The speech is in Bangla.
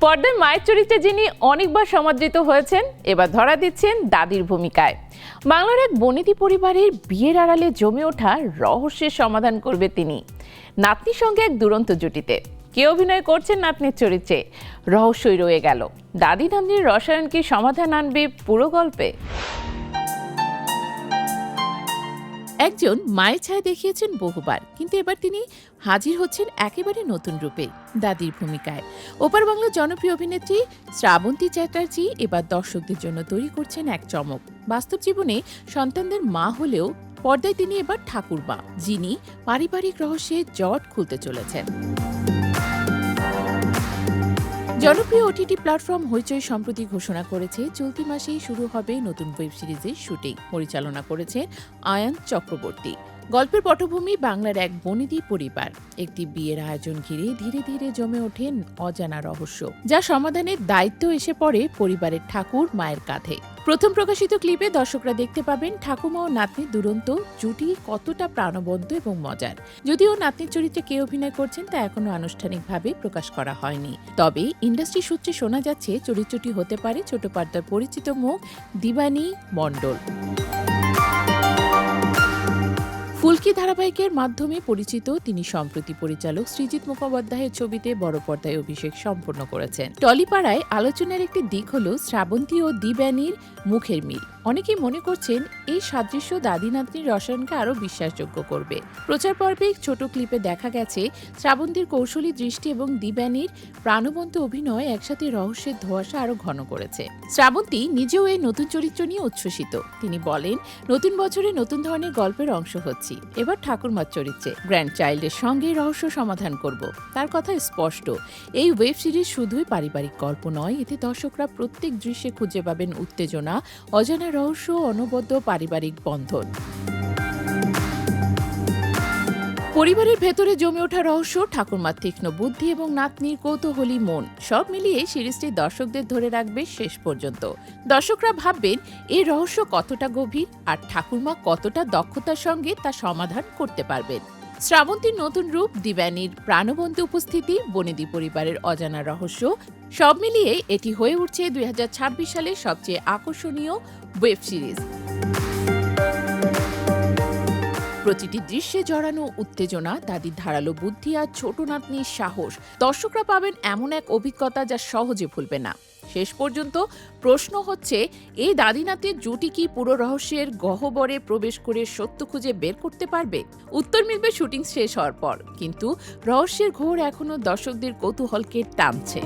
পর্দায় মায়ের চরিত্রে যিনি অনেকবার সমাদৃত হয়েছেন, এবার ধরা দিচ্ছেন দাদির ভূমিকায়। বাংলার এক বনেদি পরিবারের বিয়ের আড়ালে জমে ওঠা রহস্যের সমাধান করবে তিনি নাতনির সঙ্গে এক দুরন্ত জুটিতে। কে অভিনয় করছেন নাতনির চরিত্রে, রহস্যই রয়ে গেল। দাদি নাতনির রসায়ন কি সমাধান আনবে পুরো গল্পে? একজন মায়ের ছায়া দেখিয়েছেন বহুবার, কিন্তু এবার তিনি হাজির হচ্ছেন একেবারে নতুন রূপে, দাদির ভূমিকায়। ওপার বাংলার জনপ্রিয় অভিনেত্রী শ্রাবন্তী চ্যাটার্জি এবার দর্শকদের জন্য তৈরি করছেন এক চমক। বাস্তব জীবনে সন্তানদের মা হলেও পর্দায় তিনি এবার ঠাকুরমা, যিনি পারিবারিক রহস্যের জট খুলতে চলেছেন। জনপ্রিয় ওটিটি প্ল্যাটফর্ম হইচই সম্প্রতি ঘোষণা করেছে চলতি মাসেই শুরু হবে নতুন ওয়েব সিরিজের শুটিং। পরিচালনা করেছে আয়ান চক্রবর্তী। গল্পের পটভূমি বাংলার এক বনেদি পরিবার। একটি বিয়ের আয়োজন ঘিরে ধীরে ধীরে জমে ওঠে অজানা রহস্য, যা সমাধানের দায়িত্ব এসে পড়ে পরিবারের ঠাকুর মায়ের কাঁধে। প্রথম প্রকাশিত ক্লিপে দর্শকরা দেখতে পাবেন ঠাকুমা ও নাতনির দুরন্ত জুটি কতটা প্রাণবন্ত এবং মজার। যদিও নাতনির চরিত্রে কে অভিনয় করছেন তা এখনো আনুষ্ঠানিকভাবে প্রকাশ করা হয়নি, তবে ইন্ডাস্ট্রি সূত্রে শোনা যাচ্ছে চরিত্রটি হতে পারে ছোট পর্দার পরিচিত মুখ দিবানী মণ্ডল। ফুলকি ধারাবাহিকের মাধ্যমে পরিচিত তিনি সম্প্রতি পরিচালক সৃজিত মুখোপাধ্যায়ের ছবিতে বড় পর্দায় অভিষেক সম্পন্ন করেছেন। টলিপাড়ায় আলোচনার একটি দিক হল শ্রাবন্তী ও দিবানীর মুখের মিল। অনেকেই মনে করছেন এই সাদৃশ্য দাদি নাতনির রসায়নকে আরও বিশ্বাসযোগ্য করবে। প্রচার পর্বে ছোট ক্লিপে দেখা গেছে শ্রাবন্তীর কৌশলী দৃষ্টি এবং দিবানীর প্রাণবন্ত অভিনয় একসাথে রহস্যের ধোঁয়াশা আরও ঘন করেছে। শ্রাবন্তী নিজেও এই নতুন চরিত্র নিয়ে উচ্ছ্বসিত। তিনি বলেন, নতুন বছরে নতুন ধরনের গল্পের অংশ হচ্ছি। এবার ঠাকুরমার চরিত্রে গ্র্যান্ড চাইল্ডের সঙ্গে রহস্য সমাধান করব। তার কথা স্পষ্ট, এই ওয়েব সিরিজ শুধুই পারিবারিক গল্প নয়, এতে দর্শকরা প্রত্যেক দৃশ্যে খুঁজে পাবেন উত্তেজনা, অজানা রহস্য, অনবদ্য পারিবারিক বন্ধন। পরিবারের ভেতরে জমে ওঠা রহস্য, ঠাকুরমার তীক্ষ্ণ বুদ্ধি এবং নাতনির কৌতূহলী মন, সব মিলিয়ে সিরিজটি দর্শকদের ধরে রাখবে শেষ পর্যন্ত। দর্শকরা ভাববেন এই রহস্য কতটা গভীর আর ঠাকুরমা কতটা দক্ষতার সঙ্গে তা সমাধান করতে পারবেন। শ্রাবন্তীর নতুন রূপ, দিবানীর প্রাণবন্ত উপস্থিতি, বনেদি পরিবারের অজানা রহস্য, সব মিলিয়ে এটি হয়ে উঠছে 2026 সালের সবচেয়ে আকর্ষণীয় ওয়েব সিরিজ। প্রতিটি দৃশ্যে জড়ানো উত্তেজনা, দাদির ধারালো বুদ্ধি আর ছোট নাতনির সাহস, দর্শকরা পাবেন এমন এক অভিজ্ঞতা যা সহজে ভুলবে না। শেষ পর্যন্ত প্রশ্ন হচ্ছে, এই দাদি নাতির জুটি কি পুরো রহস্যের গহ্বরে প্রবেশ করে সত্য খুঁজে বের করতে পারবে? উত্তর মিলবে শুটিং শেষ হওয়ার পর, কিন্তু রহস্যের ঘোর এখনো দর্শকদের কৌতূহলকে টানছে।